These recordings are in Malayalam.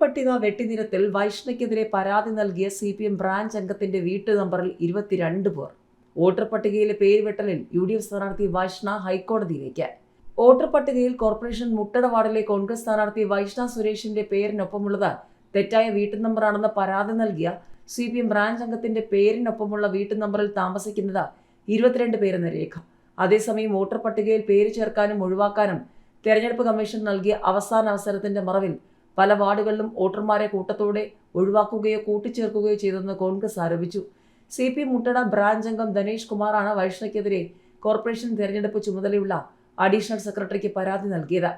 പട്ടിക വെട്ടിനിരത്തിൽ വൈഷ്ണയ്ക്കെതിരെ പരാതി നൽകിയ CPM ബ്രാഞ്ച് അംഗത്തിന്റെ വീട്ടു നമ്പറിൽ 22 പേർ. വോട്ടർ പട്ടികയിലെ പേര് വെട്ടലിൽ UDF സ്ഥാനാർത്ഥി വൈഷ്ണ ഹൈക്കോടതിയിലേക്ക്. വോട്ടർ പട്ടികയിൽ കോർപ്പറേഷൻ മുട്ടട വാർഡിലെ കോൺഗ്രസ് സ്ഥാനാർത്ഥി വൈഷ്ണ സുരേഷിന്റെ പേരിനൊപ്പമുള്ളത് തെറ്റായ വീട്ടു നമ്പറാണെന്ന് പരാതി നൽകിയ CPM ബ്രാഞ്ച് അംഗത്തിന്റെ പേരിനൊപ്പമുള്ള വീട്ടു നമ്പറിൽ താമസിക്കുന്നത് 22 പേരെന്ന രേഖ. അതേസമയം വോട്ടർ പട്ടികയിൽ പേര് ചേർക്കാനും ഒഴിവാക്കാനും തെരഞ്ഞെടുപ്പ് കമ്മീഷൻ നൽകിയ അവസാന അവസരത്തിന്റെ മറവിൽ പല വാർഡുകളിലും വോട്ടർമാരെ കൂട്ടത്തോടെ ഒഴിവാക്കുകയോ കൂട്ടിച്ചേർക്കുകയോ ചെയ്തെന്ന് കോൺഗ്രസ് ആരോപിച്ചു. CPM മുട്ടട ബ്രാഞ്ച് അംഗം ധനേഷ് കുമാറാണ് വൈഷ്ണയ്ക്കെതിരെ കോർപ്പറേഷൻ തെരഞ്ഞെടുപ്പ് ചുമതലയുള്ള അഡീഷണൽ സെക്രട്ടറിക്ക് പരാതി നൽകിയത്.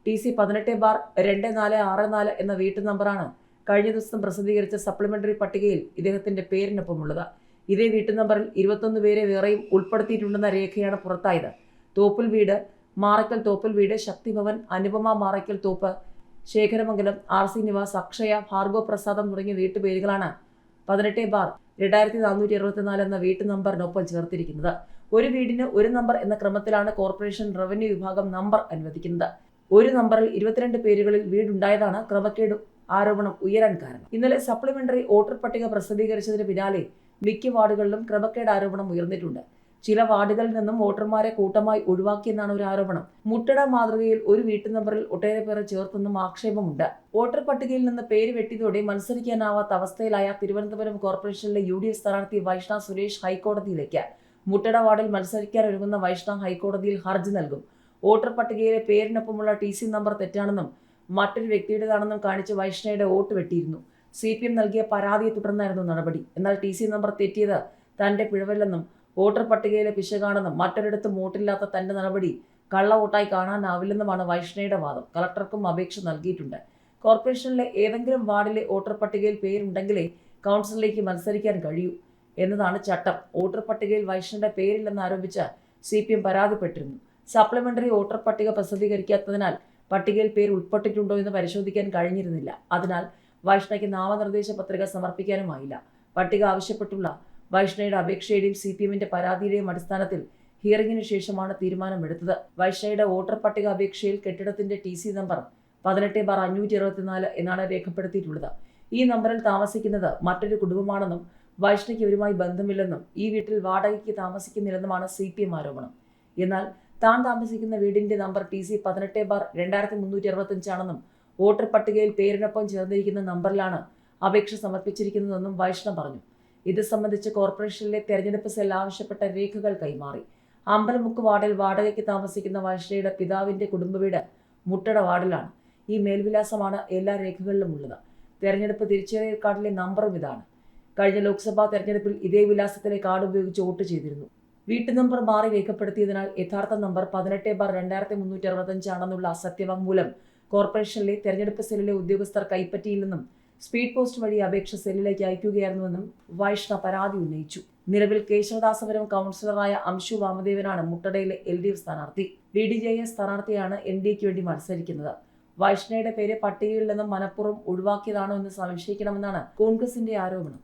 TC 18/2464 എന്ന വീട്ടു നമ്പറാണ് കഴിഞ്ഞ ദിവസം പ്രസിദ്ധീകരിച്ച സപ്ലിമെന്ററി പട്ടികയിൽ ഇദ്ദേഹത്തിന്റെ പേരിനൊപ്പമുള്ളത്. ഇതേ വീട്ടു നമ്പറിൽ 21 പേരെ വേറെയും ഉൾപ്പെടുത്തിയിട്ടുണ്ടെന്ന രേഖയാണ് പുറത്തായത്. തോപ്പിൽ വീട്, മാറയ്ക്കൽ തോപ്പിൽ വീട്, ശക്തിഭവൻ, അനുപമ മാറയ്ക്കൽ തോപ്പ്, ശേഖരമംഗലം, RC നിവാസ്, അക്ഷയ, ഭാർഗവ പ്രസാദം തുടങ്ങിയ വീട്ടുപേരുകളാണ് 18/2464 എന്ന വീട്ടു നമ്പറിനൊപ്പം ചേർത്തിരിക്കുന്നത്. ഒരു വീടിന് ഒരു നമ്പർ എന്ന ക്രമത്തിലാണ് കോർപ്പറേഷൻ റവന്യൂ വിഭാഗം നമ്പർ അനുവദിക്കുന്നത്. ഒരു നമ്പറിൽ 22 പേരുകളിൽ വീടുണ്ടായതാണ് ക്രമക്കേട് ആരോപണം ഉയരാൻ കാരണം. ഇന്നലെ സപ്ലിമെന്ററി വോട്ടർ പട്ടിക പ്രസിദ്ധീകരിച്ചതിന് പിന്നാലെ മിക്ക വാർഡുകളിലും ക്രമക്കേട് ആരോപണം ഉയർന്നിട്ടുണ്ട്. ചില വാർഡുകളിൽ നിന്നും വോട്ടർമാരെ കൂട്ടമായി ഒഴിവാക്കിയെന്നാണ് ഒരു ആരോപണം. മുട്ടട മാതൃകയിൽ ഒരു വീട്ടു നമ്പറിൽ ഒട്ടേറെ പേരെ ചേർത്തെന്നും ആക്ഷേപമുണ്ട്. വോട്ടർ പട്ടികയിൽ നിന്ന് പേര് വെട്ടിയതോടെ മത്സരിക്കാനാവാത്ത അവസ്ഥയിലായ തിരുവനന്തപുരം കോർപ്പറേഷനിലെ UDF സ്ഥാനാർത്ഥി വൈഷ്ണ സുരേഷ് ഹൈക്കോടതിയിലേക്ക്. മുട്ടട വാർഡിൽ മത്സരിക്കാനൊരുങ്ങുന്ന വൈഷ്ണ ഹൈക്കോടതിയിൽ ഹർജി നൽകും. വോട്ടർ പട്ടികയിലെ പേരിനൊപ്പമുള്ള TC നമ്പർ തെറ്റാണെന്നും മറ്റൊരു വ്യക്തിയുടേതാണെന്നും കാണിച്ച് വൈഷ്ണയുടെ വോട്ട് വെട്ടിയിരുന്നു. CPM നൽകിയ പരാതിയെ തുടർന്നായിരുന്നു നടപടി. എന്നാൽ TC നമ്പർ തെറ്റിയത് തന്റെ പിഴവല്ലെന്നും വോട്ടർ പട്ടികയിലെ പിശകാണെന്നും മറ്റൊരിടത്തും വോട്ടില്ലാത്ത തന്റെ നടപടി കള്ളവോട്ടായി കാണാനാവില്ലെന്നുമാണ് വൈഷ്ണയുടെ വാദം. കളക്ടർക്കും അപേക്ഷ നൽകിയിട്ടുണ്ട്. കോർപ്പറേഷനിലെ ഏതെങ്കിലും വാർഡിലെ വോട്ടർ പട്ടികയിൽ പേരുണ്ടെങ്കിലേ കൗൺസിലിലേക്ക് മത്സരിക്കാൻ കഴിയൂ എന്നതാണ് ചട്ടം. വോട്ടർ പട്ടികയിൽ വൈഷ്ണയുടെ പേരില്ലെന്ന് ആരോപിച്ച് CPM പരാതിപ്പെട്ടിരുന്നു. സപ്ലിമെന്ററി വോട്ടർ പട്ടിക പ്രസിദ്ധീകരിക്കാത്തതിനാൽ പട്ടികയിൽ പേര് ഉൾപ്പെട്ടിട്ടുണ്ടോ എന്ന് പരിശോധിക്കാൻ കഴിഞ്ഞിരുന്നില്ല. അതിനാൽ വൈഷ്ണയ്ക്ക് നാമനിർദ്ദേശ പത്രിക സമർപ്പിക്കാനുമായില്ല. പട്ടിക ആവശ്യപ്പെട്ടുള്ള വൈഷ്ണയുടെ അപേക്ഷയുടെയും CPMന്റെ പരാതിയുടെയും അടിസ്ഥാനത്തിൽ ഹിയറിംഗിന് ശേഷമാണ് തീരുമാനമെടുത്തത്. വൈഷ്ണയുടെ വോട്ടർ പട്ടിക അപേക്ഷയിൽ കെട്ടിടത്തിന്റെ TC നമ്പർ 18/564 എന്നാണ് രേഖപ്പെടുത്തിയിട്ടുള്ളത്. ഈ നമ്പറിൽ താമസിക്കുന്നത് മറ്റൊരു കുടുംബമാണെന്നും വൈഷ്ണയ്ക്ക് ഇവരുമായി ബന്ധമില്ലെന്നും ഈ വീട്ടിൽ വാടകയ്ക്ക് താമസിക്കുന്നില്ലെന്നുമാണ് CPM ആരോപണം. എന്നാൽ താൻ താമസിക്കുന്ന വീടിന്റെ നമ്പർ TC 18/2365 ആണെന്നും വോട്ടർ പട്ടികയിൽ പേരിനൊപ്പം ചേർന്നിരിക്കുന്ന നമ്പറിലാണ് അപേക്ഷ സമർപ്പിച്ചിരിക്കുന്നതെന്നും വൈഷ്ണ പറഞ്ഞു. ഇത് സംബന്ധിച്ച് കോർപ്പറേഷനിലെ തെരഞ്ഞെടുപ്പ് സെൽ ആവശ്യപ്പെട്ട രേഖകൾ കൈമാറി. അമ്പലമുക്ക് വാർഡിൽ വാടകയ്ക്ക് താമസിക്കുന്ന വൈഷ്ണയുടെ പിതാവിന്റെ കുടുംബവീട് മുട്ടട വാർഡിലാണ്. ഈ മേൽവിലാസമാണ് എല്ലാ രേഖകളിലും ഉള്ളത്. തെരഞ്ഞെടുപ്പ് തിരിച്ചറിയൽ കാർഡിലെ നമ്പറും ഇതാണ്. കഴിഞ്ഞ ലോക്സഭാ തെരഞ്ഞെടുപ്പിൽ ഇതേ വിലാസത്തിലെ കാർഡ് ഉപയോഗിച്ച് വോട്ട് ചെയ്തിരുന്നു. വീട്ടു നമ്പർ മാറി രേഖപ്പെടുത്തിയതിനാൽ യഥാർത്ഥ നമ്പർ 18/2365 ആണെന്നുള്ള സത്യവാങ്മൂലം കോർപ്പറേഷനിലെ തെരഞ്ഞെടുപ്പ് സെല്ലിലെ ഉദ്യോഗസ്ഥർ കൈപ്പറ്റിയില്ലെന്നും സ്പീഡ് പോസ്റ്റ് വഴി അപേക്ഷ സെല്ലിലേക്ക് അയക്കുകയായിരുന്നുവെന്നും വൈഷ്ണ പരാതി ഉന്നയിച്ചു. നിലവിൽ കേശവദാസപുരം കൗൺസിലറായ അംശു വാമദേവനാണ് മുട്ടടയിലെ LDF സ്ഥാനാർത്ഥി. DDJS സ്ഥാനാർത്ഥിയാണ് NDAക്ക് വേണ്ടി മത്സരിക്കുന്നത്. വൈഷ്ണയുടെ പേര് പട്ടികയിൽ നിന്നും മനഃപൂർവ്വം ഒഴിവാക്കിയതാണോ എന്ന് സംശയിക്കണമെന്നാണ് കോൺഗ്രസിന്റെ ആരോപണം.